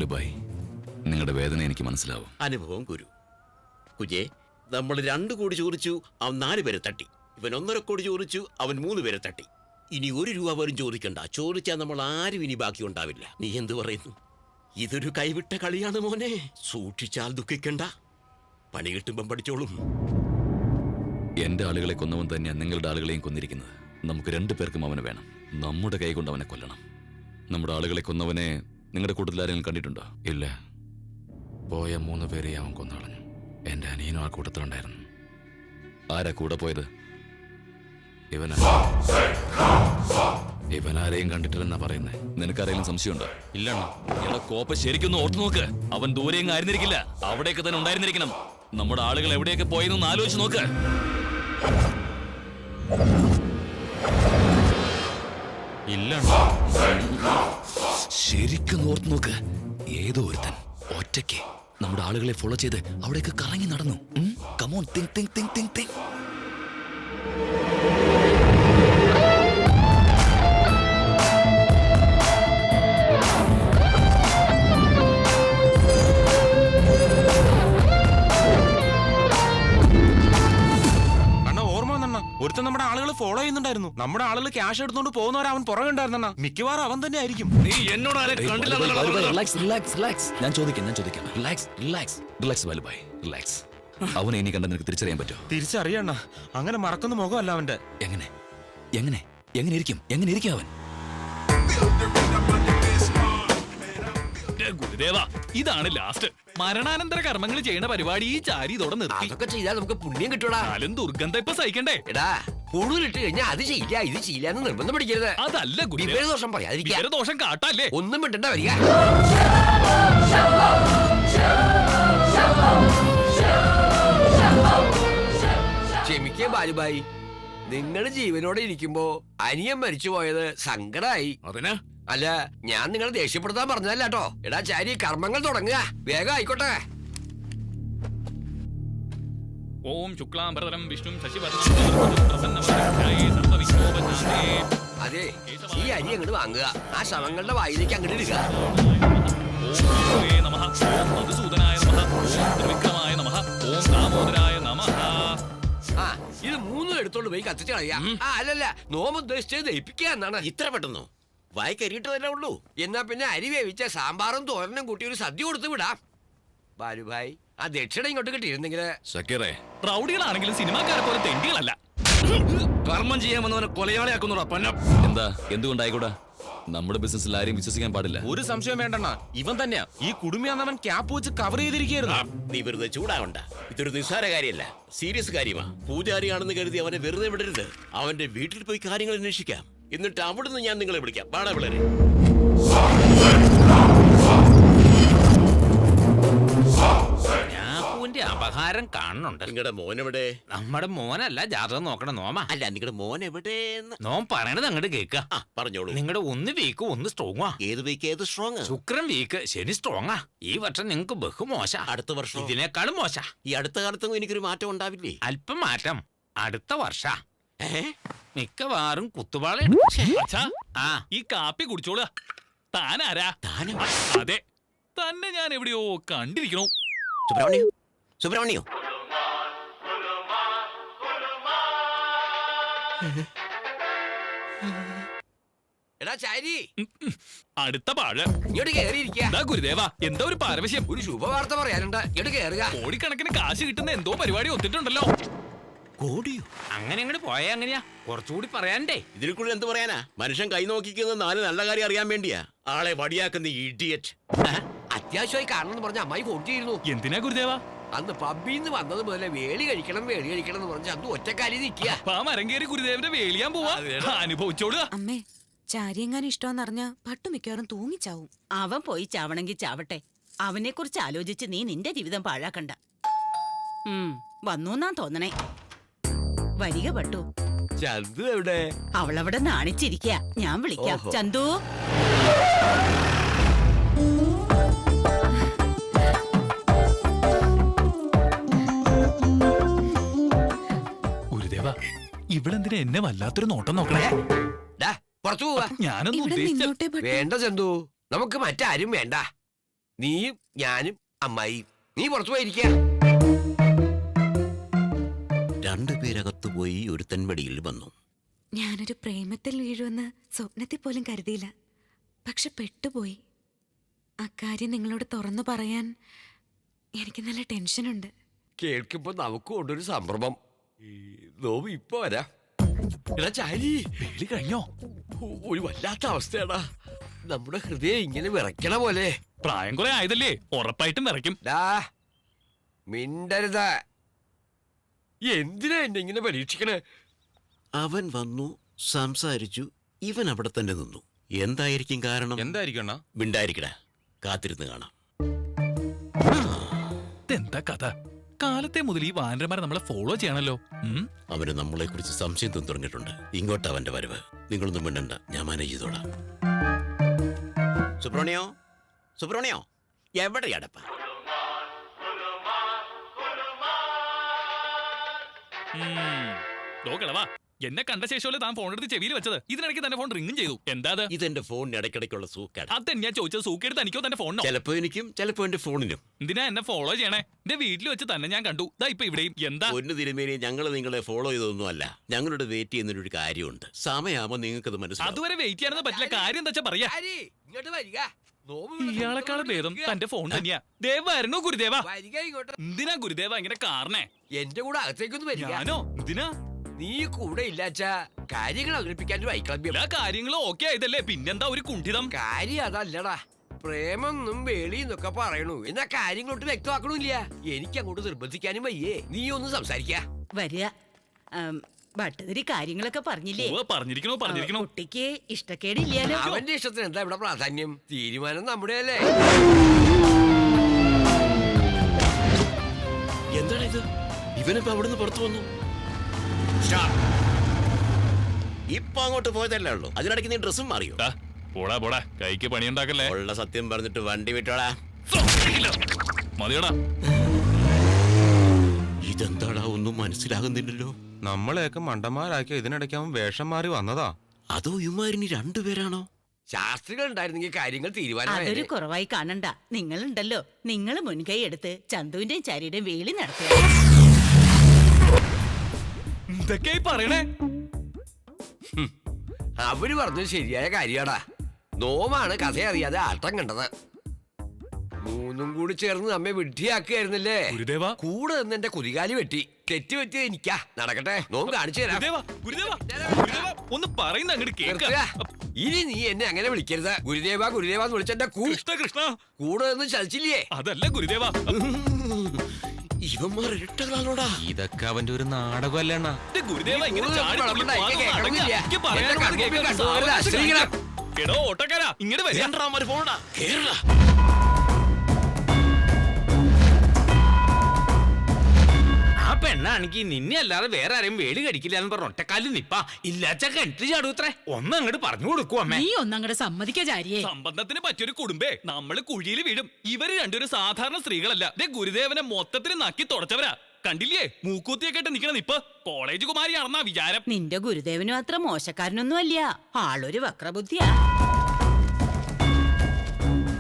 വലുബായി, നിങ്ങളുടെ വേദന എനിക്ക് മനസ്സിലാവും. അനുഭവം ഗുരു. കുജേ, നമ്മൾ 2 കോടി ചോദിച്ചു, അവൻ 4 പേരെ തട്ടി. ഇവൻ 1.5 കോടി ചോദിച്ചു, അവൻ 3 പേരെ തട്ടി. ഇനി 1 രൂപ പോലും ചോദിക്കണ്ട. ചോദിച്ചാൽ നമ്മൾ ആരും ഇനി ബാക്കി ഉണ്ടാവില്ല. നീ എന്ത് പറയുന്നു? ഇതൊരു കൈവിട്ട കളിയാണ് മോനെ. സൂക്ഷിച്ചാൽ ദുഃഖിക്കണ്ട. പണി കിട്ടുമ്പം പഠിച്ചോളും. എന്റെ ആളുകളെ കൊന്നവൻ തന്നെയാണ് നിങ്ങളുടെ ആളുകളെയും കൊന്നിരിക്കുന്നത്. നമുക്ക് 2 പേർക്കും അവനെ വേണം. നമ്മുടെ കൈ കൊണ്ട് അവനെ കൊല്ലണം. നമ്മുടെ ആളുകളെ കൊന്നവനെ നിങ്ങളുടെ കൂട്ടത്തിൽ ആരെങ്കിലും കണ്ടിട്ടുണ്ടോ? ഇല്ല. പോയ 3 പേരെ അവൻ കൊന്നളഞ്ഞു. എന്റെ അനിയനും ആ കൂട്ടത്തിലുണ്ടായിരുന്നു. ആരാ കൂടെ പോയത്? ഇവനാരെയും കണ്ടിട്ടില്ലെന്നാ പറയുന്നേ. നിനക്കാരെങ്കിലും സംശയമുണ്ടോ? ഇല്ലണ്ണ. എടാ കോപ്പ ശരിക്കൊന്ന് ഓർത്തു നോക്ക്. അവൻ ദൂരെയും ആയിരുന്നിരിക്കില്ല, അവിടെയൊക്കെ തന്നെ ഉണ്ടായിരുന്നിരിക്കണം. നമ്മുടെ ആളുകൾ എവിടെയൊക്കെ പോയെന്നൊന്ന് ആലോചിച്ച് നോക്ക്. ഇല്ല, ശരിക്കും ഓർത്തു നോക്ക്. ഏതോ ഒരുത്തൻ ഒറ്റയ്ക്ക് നമ്മുടെ ആളുകളെ ഫോളോ ചെയ്ത് അവിടേക്ക് കറങ്ങി നടന്നു. Come on, think think think think think. ഒരുത്തൻ നമ്മുടെ ആളുകൾ ഫോളോ ചെയ്യുന്നുണ്ടായിരുന്നു. നമ്മുടെ ആളുകൾ ക്യാഷ് എടുത്തോണ്ട് പോകുന്നവരെ അവൻ പുറകെ ഉണ്ടായിരുന്ന. മിക്കവാറും അവൻ തന്നെ ആയിരിക്കും. നീ എന്നോട് ഞാൻ ചോദിക്കാം. റിലാക്സ് വലുബായി, റിലാക്സ്. അവനെ ഇനി കണ്ട നിനക്ക് തിരിച്ചറിയാൻ പറ്റുമോ? തിരിച്ചറിയണ്ണ. അങ്ങനെ മറക്കുന്ന മുഖമല്ല അവന്റെ. എങ്ങനെ ഇരിക്കും അവൻ? ഗുരുദേവ, ഇതാണ് ലാസ്റ്റ്. മരണാനന്തര കർമ്മങ്ങൾ ചെയ്യണ പരിപാടി ഈ ചാരി ഇതോടെ നിർത്തി. അതൊക്കെ ചെയ്താൽ നമുക്ക് പുണ്യം കിട്ടൂടാ. കാലം ദുർഗന്ധം ഇപ്പൊ സഹിക്കണ്ടേ? എടാ, പുഴുവിലിട്ട് കഴിഞ്ഞാൽ അത് ചെയ്യില്ല ഇത് ചെയ്യില്ല എന്ന് നിർബന്ധം പിടിക്കരുത്. അതല്ല വിവരദോഷം പറയാതിരിക്കുക. ദോഷം കാട്ടല്ലേ? ഒന്നും മിണ്ടണ്ട വരിക. ക്ഷമിക്കേ ബാലുബായി, നിങ്ങൾ ജീവനോടെ ഇരിക്കുമ്പോ അനിയൻ മരിച്ചു പോയത് സങ്കടായി. അതിന് അല്ല, ഞാൻ നിങ്ങളെ ദേഷ്യപ്പെടുത്താൻ പറഞ്ഞതല്ല കേട്ടോ. എടാ ചാരി, കർമ്മങ്ങൾ തുടങ്ങുക. വേഗം ആയിക്കോട്ടെ. ഓം ശുക്ലാംബരധരം വിഷ്ണും ശശിവർണ്ണം. അതെ, ഈ അരി അങ്ങോട്ട് വാങ്ങുക. ആ ശവങ്ങളുടെ വായിലേക്ക് അങ്ങോട്ട് ഇടുക. ആ, ഇത് 3 എടുത്തോണ്ട് പോയി കത്തിച്ച് കളയാ. അല്ലല്ല, നോമ്പ് ഉദ്ദേശിച്ചത് ദഹിപ്പിക്കുക എന്നാണ്. ഇത്ര പെട്ടെന്നോ? വായിക്കരിയിട്ടതല്ലേ ഉള്ളൂ. എന്നാ പിന്നെ അരി വേവിച്ച സാമ്പാറും തോരനും കൂട്ടി ഒരു സദ്യ കൊടുത്ത് വിടാം. ബാലുഭായ്, ആ ദക്ഷിണ ഇങ്ങോട്ട് കിട്ടിയിരുന്നെങ്കില്. സക്കീറേ, റൗഡികളാണെങ്കിലും സിനിമാക്കാരെ പോലെ തെണ്ടികളല്ല. കർമ്മം ചെയ്യാൻ വന്നവനെ കൊലയാളിയാക്കുന്നു. എന്താ, എന്തുകൊണ്ടായിക്കൂടാ? നമ്മുടെ ബിസിനസ്സിൽ ആരെയും വിശ്വസിക്കാൻ പാടില്ല. ഒരു സംശയം വേണ്ടെണ്ണ, ഇവൻ തന്നെയാ. ഈ കുടുംബിയാന്നവൻ ക്യാപ്പ് വെച്ച് കവർ ചെയ്തിരിക്കുകയായിരുന്നു. നീ വെറുതെ ചൂടാവണ്ട. ഇതൊരു നിസ്സാര കാര്യമല്ല, സീരിയസ് കാര്യമാ. പൂജാരിയാണെന്ന് കരുതി അവനെ വെറുതെ വിടരുത്. അവന്റെ വീട്ടിൽ പോയി കാര്യങ്ങൾ അന്വേഷിക്കാം. എന്നിട്ട് അവിടുന്ന് ഞാൻ നിങ്ങളെ വിളിക്കാം. പാടാ പിള്ളേരെ. അപഹാരം കാണുന്നുണ്ട്. നിങ്ങളുടെ മോൻ എവിടെ? നമ്മുടെ മോനല്ല, ജാതകം നോക്കണ നോമ. അല്ല, നിങ്ങളുടെ മോൻ എവിടെ? നോം പറയണത് അങ്ങോട്ട് കേൾക്ക. പറഞ്ഞോളൂ. നിങ്ങളുടെ ഒന്ന് വീക്ക് ഒന്ന് സ്ട്രോങ്ങാ. ഏത് വീക്ക് ഏത് സ്ട്രോങ്? ശുക്രൻ വീക്ക്, ശനി സ്ട്രോങ്ങാ. ഈ വർഷം നിങ്ങൾക്ക് ബഹുമോശ. അടുത്ത വർഷം ഇതിനേക്കാളും മോശ. ഈ അടുത്ത കാലത്തൊന്നും എനിക്കൊരു മാറ്റം ഉണ്ടാവില്ലേ? അല്പം മാറ്റം അടുത്ത വർഷ. മിക്കവാറും കുത്തുപാള. ഈ കാപ്പി കുടിച്ചോളാ. താനാരാ? അതെ, തന്നെ ഞാൻ എവിടെയോ കണ്ടിരിക്കണു. സുബ്രഹ്മണ്യോ, എടാ ചാരി, അടുത്ത പാഴ് ഇങ്ങോട്ട് കേറിയിരിക്കുക. ഗുരുദേവ, എന്താ ഒരു പാരവശ്യം? ഒരു ശുഭവാർത്ത പറയാനുണ്ട്. ഇങ്ങോട്ട് കേറുക. കോടിക്കണക്കിന് കാശ് കിട്ടുന്ന എന്തോ പരിപാടി ഒത്തിട്ടുണ്ടല്ലോ. കോടിയോ? അങ്ങനെ അങ്ങോട്ട് പോയാ എങ്ങനെയാ? കുറച്ചുകൂടി പറയാണ്ടേ? ഇതിൽ കൂടുതൽ എന്ത് പറയാനാ? മനുഷ്യൻ കൈ നോക്കിക്കുന്ന 4 നല്ല കാര്യം അറിയാൻ വേണ്ടിയാ ആളെ വടിയാക്കുന്ന ഇഡിയറ്റ്. അത്യാവശ്യമായി കാണണമെന്ന് പറഞ്ഞ അമ്മായി ഫോൺ ചെയ്യുന്നു. എന്തിനാ ഗുരുദേവ? അന്ന് പബ്ബിന്ന് വന്നത് മുതലേ വേളി കഴിക്കണം എന്ന് പറഞ്ഞ അന്ന് ഒറ്റക്കാലി നിൽക്കുക. മരങ്കേറി ഗുരുദേവന്റെ വേളിയാൻ പോവാ. അനുഭവിച്ചോളുക. അമ്മേ, ചാരിയെങ്ങാനും ഇഷ്ടമെന്നറിഞ്ഞ പട്ടു മിക്കവാറും തൂങ്ങിച്ചാവും. അവൻ പോയി ചാവണമെങ്കിൽ ചാവട്ടെ. അവനെ കുറിച്ച് ആലോചിച്ച് നീ നിന്റെ ജീവിതം പാഴാക്കണ്ട. വന്നൂന്നാ തോന്നണേ. വരിക പട്ടു. ചന്തു എവിടെ? അവളവിടെ നാണിച്ചിരിക്ക. ഞാൻ വിളിക്കാം. ചന്തു, ഗുരുദേവ, ഇവളെന്തിനാ എന്നെ വല്ലാത്തൊരു നോട്ടം നോക്കണേ? പുറത്തു പോവാ. ഞാനൊന്നും ഉദ്ദേശിച്ച. വേണ്ട ചന്തു, നമുക്ക് മറ്റാരും വേണ്ട. നീയും ഞാനും അമ്മായിയും. നീ പുറത്തു പോയിരിക്ക. രണ്ടുപേരകത്തു പോയി ഒരു തെന്മടിയിൽ വന്നു. ഞാനൊരു പ്രേമത്തിൽ വീഴുമെന്ന് സ്വപ്നത്തിൽ പോലും കരുതിയില്ല. പക്ഷെ പെട്ടുപോയി. അക്കാര്യം നിങ്ങളോട് തുറന്നു പറയാൻ എനിക്ക് നല്ല ടെൻഷനുണ്ട്. കേൾക്കുമ്പോ നമുക്ക് കൊണ്ടൊരു സംഭ്രമം. നോവ് ഇപ്പൊ വരാ. എടാ ചാരി, വേളി കഴിഞ്ഞോ? ഒരു വല്ലാത്ത അവസ്ഥയാടാ. നമ്മുടെ ഹൃദയം ഇങ്ങനെ വിറയ്ക്കണ പോലെ. പ്രായം കുറെ ആയതല്ലേ, ഉറപ്പായിട്ടും വിറയ്ക്കും. മിണ്ടരുത്. എന്തിനാ എന്നെ ഇങ്ങനെ പരീക്ഷിക്കണേ? അവൻ വന്നു, സംസാരിച്ചു, ഇവൻ അവിടെ തന്നെ നിന്നു. എന്തായിരിക്കും കാരണം? എന്തായിരിക്കും? മിണ്ടായിരിക്കട, കാത്തിരുന്ന് കാണാം. ഇതെന്താ കഥ? കാലത്തെ മുതൽ ഈ വാനരന്മാരെ നമ്മളെ ഫോളോ ചെയ്യണല്ലോ. അവന് നമ്മളെ കുറിച്ച് സംശയം തുടങ്ങിയിട്ടുണ്ട്. ഇങ്ങോട്ട് അവന്റെ വരവ്. നിങ്ങളൊന്നും മിണ്ടണ്ട, ഞാൻ മാനേജ് ചെയ്തോളാം. സുബ്രഹ്മണ്യോ, സുബ്രഹ്മണ്യോ, എവിടെയാടപ്പ? എന്നെ കണ്ട ശേഷമല്ലേ താൻ ഫോൺ എടുത്ത് ചെവിയിൽ വെച്ചത്. ഇതിനിടയ്ക്ക് തന്നെ ഫോൺ റിംഗും ചെയ്തു. എന്താ ഇതെന്റെ ഫോണിന് ഇടയ്ക്കിടയ്ക്കുള്ള സൂക്കാട്. അതെന്നെയാ ചോദിച്ചത്. സൂക്കെടുത്ത് എനിക്കോ തന്റെ ഫോണിനോ? ചിലപ്പോ എനിക്കും ചിലപ്പോ എന്റെ ഫോണിനും. എന്തിനാ എന്നെ ഫോളോ ചെയ്യണേ? എന്റെ വീട്ടിൽ വെച്ച് തന്നെ ഞാൻ കണ്ടു. ദാ ഇപ്പൊ ഇവിടെയും. എന്താ? ഒന്ന് തിരുമേനി, ഞങ്ങൾ നിങ്ങളെ ഫോളോ ചെയ്തൊന്നും അല്ല. ഞങ്ങളുടെ വെയിറ്റ് ചെയ്യുന്നൊരു കാര്യമുണ്ട്. സമയമാകുമ്പോ നിങ്ങൾക്കത് മനസ്സിലാവും. അതുവരെ വെയിറ്റ് ചെയ്യാനൊന്നും പറ്റില്ല. കാര്യം എന്താ വെച്ചാ പറയാ. ഇങ്ങോട്ട് വരിക. ഇയാളെക്കാളും ഭേദം തന്റെ ഫോൺ തന്നെയാ. ദേവായിരുന്നു ഗുരുദേവ. വരിക ഇങ്ങോട്ട്. എന്തിനാ ഗുരുദേവ ഇങ്ങനെ കാരണേ? എന്റെ കൂടെ അകത്തേക്കൊന്ന് വരിക. ഞാനോ? എന്തിനാ? നീ കൂടെ ഇല്ലാച്ചാ കാര്യങ്ങൾ അവതരിപ്പിക്കാൻ ഒരു വൈക്ലഭ്യം. എല്ലാ കാര്യങ്ങളും ഓക്കെ ആയതല്ലേ, പിന്നെന്താ ഒരു കുണ്ഠിതം? കാര്യം അതല്ലടാ. പ്രേമൊന്നും വേളിന്നൊക്കെ പറയണു, എന്നാ കാര്യങ്ങളൊട്ട് വ്യക്തമാക്കണില്ല. എനിക്ക് അങ്ങോട്ട് നിർബന്ധിക്കാനും വയ്യേ. നീ ഒന്ന് സംസാരിക്ക. വരിക. ഭട്ടതിരി കാര്യങ്ങളൊക്കെ പറഞ്ഞില്ലേ? പറഞ്ഞിരിക്കണോ. കുട്ടിക്ക് ഇഷ്ടക്കേടില്ലാലോ? അവന്റെ ഇഷ്ടത്തിന് എന്താ ഇവിടെ പ്രാധാന്യം? തീരുമാനം നമ്മുടെ അല്ലേ? എന്താണ് ഇത്? ഇവനിപ്പോ അവിടുന്ന് പുറത്തു വന്നു. ഇപ്പൊ അങ്ങോട്ട് പോയതല്ലേ ഉള്ളൂ. അതിനിടയ്ക്ക് നീ ഡ്രസ്സും മാറിയോ? പോടാ കൈക്ക് പണിയുണ്ടാക്കല്ലേ. ഉള്ള സത്യം പറഞ്ഞിട്ട് വണ്ടി വിട്ടോടാ. മതിയോടാ. ഇതെന്താടാ, ഒന്നും മനസ്സിലാകുന്നില്ലല്ലോ. നമ്മളെയൊക്കെ മണ്ടന്മാരാക്കിയ ഇതിനിടയ്ക്ക് അവൻ വേഷം മാറി വന്നതാ. അതോ ഇവന്മാരിനി രണ്ടുപേരാണോ? ശാസ്ത്രികൾ ഉണ്ടായിരുന്നെങ്കിൽ കാര്യങ്ങൾ അതൊരു തീരുമാനം. കുറവായി കാണണ്ട. നിങ്ങളുണ്ടല്ലോ, നിങ്ങൾ മുൻകൈ എടുത്ത് ചന്തുവിന്റെയും ചാരിയുടെയും വേലി നടത്തുക. എന്തൊക്കെയായി പറയണേ? അവര് പറഞ്ഞത് ശരിയായ കാര്യാടാ. നോമാണ് കഥ അറിയാതെ ആട്ടം കണ്ടത്. മൂന്നും കൂടി ചേർന്ന് നമ്മെ വിഡ്ഢിയാക്കുകയായിരുന്നല്ലേ. ഗുരുദേവ, കൂടെ നിന്ന് എന്റെ കുതികാലി വെട്ടി. തെറ്റ് പറ്റിയത് എനിക്കാ. നടക്കട്ടെ, നോം കാണിച്ചു തരാം. ഗുരുദേവ ഒന്ന് പറയുന്ന അങ്ങോട്ട് കേൾക്ക. നിർത്തുക. ഇനി നീ എന്നെ അങ്ങനെ വിളിക്കരുത്. ഗുരുദേവ എന്ന് വിളിച്ചെന്റെ കൃഷ്ണ കൂടെ നിന്ന് ചലിച്ചില്ലേ? അതല്ല ഗുരുദേവ. ഇവന്മാർ ഇരട്ടകളാണോടാ? ഇതൊക്കെ അവന്റെ ഒരു നാടകമല്ല. ഗുരുദേവ ഇങ്ങനെ ഓട്ടക്കാരാ ഇങ്ങോട്ട് വരാൻ പോണടാ, കേരള. ആ പെണ്ണാണെങ്കി നിന്നെ അല്ലാതെ വേറെ ആരെയും വേടി കടിക്കില്ല എന്ന് പറഞ്ഞ ഒറ്റക്കാലിൽ നിപ്പാ. ഇല്ലാച്ച കിണറ്റ് ചാടൂത്രേ. ഒന്ന് അങ്ങോട്ട് പറഞ്ഞു കൊടുക്കൂ അമ്മേ. നീ ഒന്നങ്ങോട്ട് സമ്മതിക്കാരിയേ. സംബന്ധത്തിന് പറ്റിയൊരു കുടുംബേ. നമ്മള് കുഴിയിൽ വീഴും. ഇവര് രണ്ടൊരു സാധാരണ സ്ത്രീകളല്ല. ഗുരുദേവനെ മൊത്തത്തിൽ നക്കി തുടച്ചവരാ. കണ്ടില്ലേ മൂക്കൂത്തിയൊക്കെ ഇട്ട് നിക്കണ നിപ്പ്. കോളേജ് കുമാരിയാണെന്നാ വിചാരം. നിന്റെ ഗുരുദേവനും അത്ര മോശക്കാരനൊന്നും അല്ല. ആളൊരു വക്രബുദ്ധിയാ.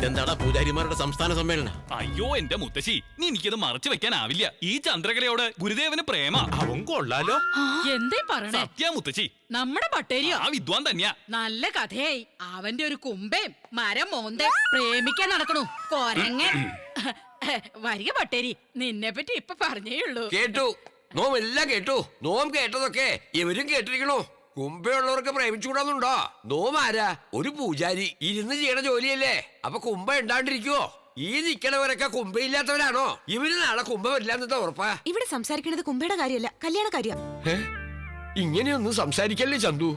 എന്താടാ പൂജാരിമാരുടെ സംസ്ഥാന സമ്മേളനം? അയ്യോ എന്റെ മുത്തശ്ശി, നീ എനിക്കത് മറച്ചു വെക്കാനാവില്ല. ഈ ചന്ദ്രകലയോട് ഗുരുദേവന് പ്രേമ. അവൻ കൊള്ളാലോ. എന്തേ പറയണേ? സത്യ മുത്തശ്ശി. നമ്മുടെ പട്ടേരിയോ? ആ വിദ്വാൻ തന്നെയാ. നല്ല കഥയായി. അവന്റെ ഒരു കുമ്പേം മരം മോന്തേ പ്രേമിക്കാൻ നടക്കണു കൊരങ്ങൻ. വരിക പട്ടേരി, നിന്നെ പറ്റി ഇപ്പൊ പറഞ്ഞേ ഉള്ളൂ. കേട്ടു. നോം എല്ലാം കേട്ടു. നോം കേട്ടതൊക്കെ ഇവരും കേട്ടിരിക്കണു. കുംഭയുള്ളവർക്ക് പ്രേമിച്ചുകൂടാന്നുണ്ടോ? നോം ആരാ? ഒരു പൂജാരി. ഇരുന്ന് ചെയ്യണ ജോലിയല്ലേ. അപ്പൊ കുംഭ ഉണ്ടാണ്ടിരിക്കുവോ? ഈ നിക്കണവരൊക്കെ കുംഭയില്ലാത്തവരാണോ? ഇവര് നാളെ കുംഭ വരില്ലാന്നത്തെ ഉറപ്പാ. ഇവിടെ സംസാരിക്കുന്നത് കുമ്പയുടെ കാര്യമല്ല, കല്യാണ കാര്യം. ഇങ്ങനെയൊന്നും സംസാരിക്കല്ലേ ചന്തു.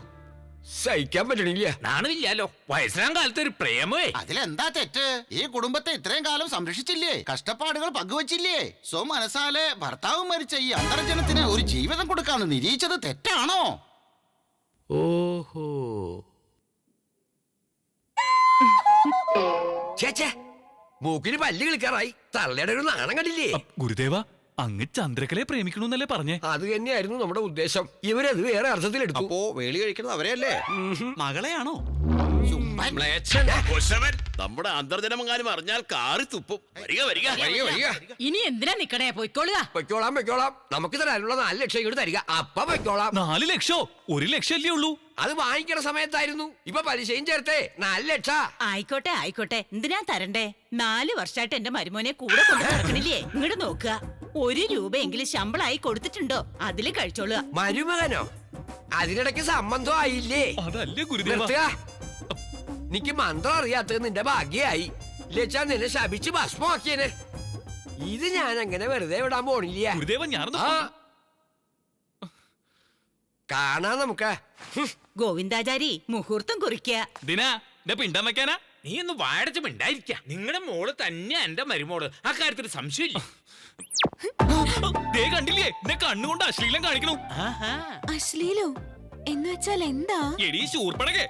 സഹിക്കാൻ പറ്റണില്ല. നാണമില്ലാലോ. വയസ്സാം കാലത്ത് ഒരു പ്രേമേ. അതിലെന്താ തെറ്റ്? ഈ കുടുംബത്തെ ഇത്രയും കാലം സംരക്ഷിച്ചില്ലേ, കഷ്ടപ്പാടുകൾ പങ്കുവച്ചില്ലേ? മനസ്സാലെ ഭർത്താവ് മരിച്ച ഈ അന്തർജനത്തിന് ഒരു ജീവിതം കൊടുക്കാന്ന് നിരീക്ഷിച്ചത് തെറ്റാണോ? ഓഹോ. ചേച്ചേ, മൂക്കിന് പല്ല് കളിക്കാറായി. തള്ളയുടെ ഒരു നാണം കണ്ടില്ലേ? ഗുരുദേവ, അങ്ങ് ചന്ദ്രകലയെ പ്രേമിക്കണമെന്നല്ലേ പറഞ്ഞേ? അത് തന്നെയായിരുന്നു നമ്മുടെ ഉദ്ദേശം. ഇവരത് വേറെ അർത്ഥത്തിലെടുത്തു. അപ്പോ വേളി കഴിക്കുന്നത് അവരെയല്ലേ? മകളെയാണോ? ചുമ്മാ മ്ലേച്ഛൻ. നമ്മുടെ അന്തർജനമെങ്ങാനും അറിഞ്ഞാൽ കാറി തുപ്പും. വരിക വരിക വരിക, വരിക. ഇനി എന്തിനാ നിക്കണേ പൊയ്ക്കോളുക. പൊയ്ക്കോളാം. നമുക്ക് തരാനുള്ള 4 ലക്ഷം ഇങ്ങോട്ട് തരിക. അപ്പ പൊയ്ക്കോളാം. 4 ലക്ഷോ? 1 ലക്ഷം അല്ലേ ഉള്ളൂ? അത് വാങ്ങിക്കണ സമയത്തായിരുന്നു. ഇപ്പൊ പലിശയും ചേർത്തേ 4 ലക്ഷം. ആയിക്കോട്ടെ എന്തിനാ തരണ്ടേ? 4 വർഷമായിട്ട് എന്റെ മരുമോനെ കൂടെ കൊണ്ട് നടക്കണില്ലേ? ഇങ്ങോട്ട് നോക്കുക. 1 രൂപയെങ്കിലും ശമ്പളമായി കൊടുത്തിട്ടുണ്ടോ? അതില് കഴിച്ചോളുക. മരുമകനോ? അതിനിടയ്ക്ക് സംബന്ധം ആയില്ലേ? അതല്ലേ ഗുരുദേവ. നിർത്തുക. നിക്ക് മന്ത്രം അറിയാത്തത് നിന്റെ ഭാഗ്യായി. ലച്ചാ നിന്നെ ശപിച്ച് ഭസ്മമാക്കിയനെ. ഇത് ഞാൻ അങ്ങനെ വെറുതെ വിടാൻ പോണില്ല. ഗുരുദേവ ഞാനൊന്ന് ആ. കാണാ നമുക്ക്. ഗോവിന്ദാചാരി മുഹൂർത്തം കുറിക്കുക. ദിനാ എന്റെ പിണ്ടം വെക്കാനാ? നീ ഒന്ന് വാഴച്ച് മിണ്ടായിരിക്ക. നിങ്ങളുടെ മോള് തന്നെ എന്റെ മരുമോള്. ആ കാര്യത്തിൽ സംശയമില്ല. ദേ കണ്ടില്ലേ എന്നെ കണ്ണുകൊണ്ട് അശ്ലീലം കാണിക്കണു. അശ്ലീലോ എന്ന് വെച്ചാൽ എന്താ? എടീ ശൂർപ്പടകെ,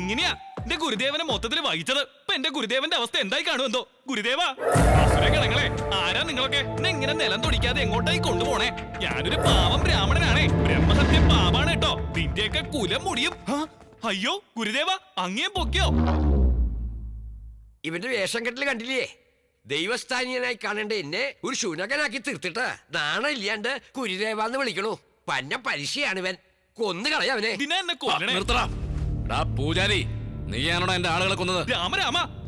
ഇങ്ങനെയാ എന്റെ ഗുരുദേവനെ മൊത്തത്തിൽ വഹിച്ചത്. ഇപ്പൊ എന്റെ ഗുരുദേവന്റെ അവസ്ഥ എന്തായി കാണുമെന്തോ. ഗുരുദേവ, അസുരഗണങ്ങളെ, ആരാ നിങ്ങളൊക്കെ എന്നെ ഇങ്ങനെ നിലം തൊടിക്കാതെ എങ്ങോട്ടായി കൊണ്ടുപോണേ? ഞാനൊരു പാവം ബ്രാഹ്മണനാണേ. ബ്രഹ്മഹത്യ പാപാണ് കേട്ടോ. നിന്റെയൊക്കെ കുലം മുടിയും. അയ്യോ ഗുരുദേവ, അങ്ങേം പൊക്കിയോ? ഇവന്റെ വേഷം കെട്ടല് കണ്ടില്ലേ? ദൈവസ്ഥാനീയനായി കാണേണ്ട എന്നെ ഒരു ശൂനകനാക്കി തീർത്തിട്ട് നാണില്ലാണ്ട് കുരുദേവാന്ന് വിളിക്കണു. പന്ന പരിശയാണ് ഇവൻ. കൊന്നു കളയവനെ. ദിനാ എന്നെ കൊല്ലണേ. നിർത്തടാ. എടാ പൂജാരി, നീയാണോടാ എന്റെ ആളുകളെ കൊന്നത്? രാമ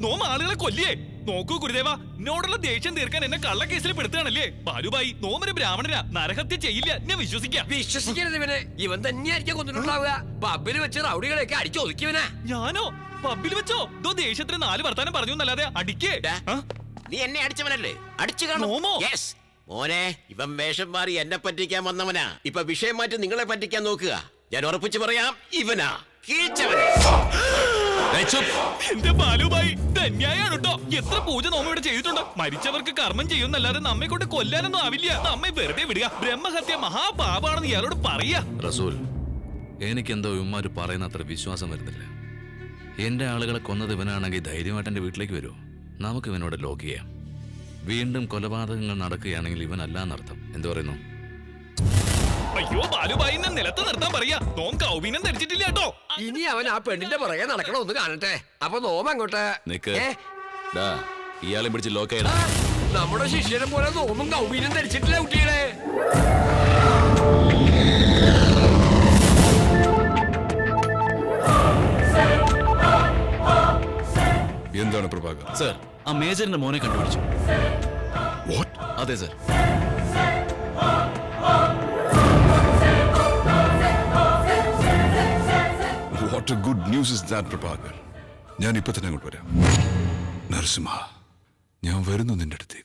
നോമ ആളുകളെ കൊല്ലിയേ. നോക്കൂ ഗുരുദേവ, എന്നോടുള്ള ദേഷ്യം തീർക്കാൻ എന്നെ കള്ളക്കേസിൽ പെടുത്തുകയാണല്ലേ? ബാലുബായി, നോമൊരു ബ്രാഹ്മണനാ, നരഹത്യ ചെയ്യില്ല, ഞാൻ വിശ്വസിക്കാം. വിശ്വസിക്കരുത് ഇവനെ. ഇവൻ തന്നെയായിരിക്കും കൊന്നിട്ടുണ്ടാവുക. പബ്ബിൽ വെച്ച് റൗഡികളെയൊക്കെ അടിച്ചൊതുക്കിയവനാ. ഞാനോ? പബ്ബിൽ വെച്ചോ? ദോ ദേഷ്യത്തിന് 4 വർത്താനം പറഞ്ഞു എന്നല്ലാതെ അടിക്കേ. നീ എന്നെ അടിച്ചവനല്ലേ? അടിച്ചു കാണും. നോമോ? യെസ് മോനെ, ഇവൻ വേഷം മാറി എന്നെ പറ്റിക്കാൻ വന്നവനാ. ഇപ്പൊ വിഷയം മാറ്റി നിങ്ങളെ പറ്റിക്കാൻ നോക്കുക. ഞാൻ ഉറപ്പിച്ചു പറയാം, ഇവനാ കീഴ്ച്ചവൻ. എന്റെ ബാലുബായി, ധന്യായാണ് കേട്ടോ. എത്ര പൂജ നോമ ഇവിടെ ചെയ്തിട്ടുണ്ട്. മരിച്ചവർക്ക് കർമ്മം ചെയ്യുന്നല്ലാതെ നമ്മെ കൊണ്ട് കൊല്ലാനൊന്നും ആവില്ല. നമ്മെ വെറുതെ വിടുക. ബ്രഹ്മഹത്യ മഹാപാപാണെന്ന് ഇയാളോട് പറയാ. റസൂൽ, എനിക്കെന്തോ ഇവന്മാര് പറയുന്ന അത്ര വിശ്വാസം വരുന്നില്ല. എന്റെ ആളുകളെ കൊന്നത് ഇവനാണെങ്കിൽ ധൈര്യമായിട്ട് എന്റെ വീട്ടിലേക്ക് വരുമോ? നമുക്ക് ഇവനോട് ലോക്ക് ചെയ്യാം. വീണ്ടും കൊലപാതകങ്ങൾ നടക്കുകയാണെങ്കിൽ ഇവനല്ലാന്നർത്ഥം. എന്തു പറയുന്നു? അയ്യോ ബാലുബായി, നിലത്ത് നിർത്താൻ പറയാ. നോം കൗബീനം ധരിച്ചിട്ടില്ല കേട്ടോ. ഇനി അവൻ ആ പെണ്ണിന്റെ പുറകെ നടക്കണം, ഒന്ന് കാണട്ടെ. അപ്പൊ നോമ അങ്ങോട്ട്. നിക്ക്. ഏ? ഡാ, ഇയാളെ പിടിച്ച് ലോക്ക് ചെയ്യടാ. നമ്മുടെ ശിഷ്യനെ പോലെ നോമും കൗബീനും ധരിച്ചിട്ടില്ല കുട്ടികളെ. എന്താണ് പ്രഭാകർ? സർ, ആ മേജറിന്റെ മോനെ കണ്ടുപിടിച്ചു. അതെ sir. What A good news is that Prabhakar. ഞാൻ ഇപ്പൊ തന്നെ അങ്ങോട്ട് വരാം. നരസിംഹ, ഞാൻ വരുന്നു നിന്റെ അടുത്തേക്ക്.